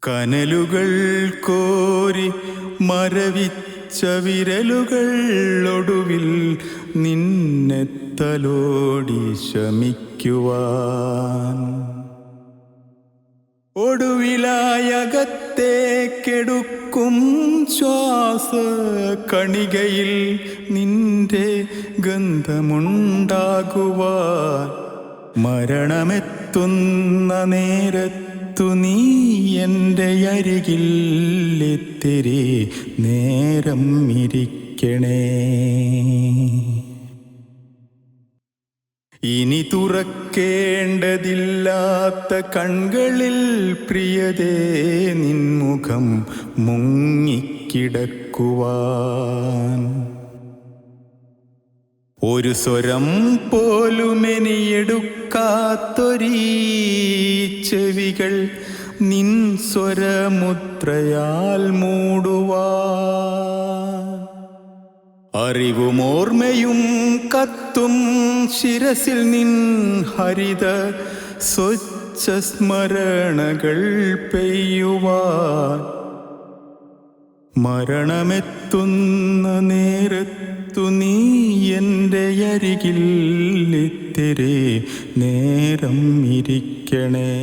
കനലുകൾ കോരി മരവിച്ച വിരലുകൾ ഒടുവിൽ നിന്നെ തലോടി ശമിക്കുവാൻ, ഒടുവിലായകത്തേക്കെടുക്കും ശ്വാസ കണികയിൽ നിന്റെ ഗന്ധമുണ്ടാകുവാൻ, മരണമെത്തുന്ന നേരത്തു നീ എൻ്റെ അരികിൽ ഇത്തിരി നേരം ഇരിക്കണേ. ഇനി തുറക്കേണ്ടതില്ലാത്ത കൺകളിൽ പ്രിയതേ നിൻമുഖം മുങ്ങിക്കിടക്കുവാൻ, ഒരു സ്വരം പോലുമെനിയെടുക്കാത്തൊരീ ചെവികൾ നിൻ സ്വരമുദ്രയാൽ മൂടുവാൻ, അറിവുമോർമ്മയും കത്തും ശിരസിൽ നിൻ ഹരിത സ്വച്ഛ സ്മരണകൾ പെയ്യുവാൻ, മരണമെത്തുന്ന നേരത്തു നീ എൻ്റെ അരികിൽ ഇത്തിരി നേരം ഇരിക്കണേ.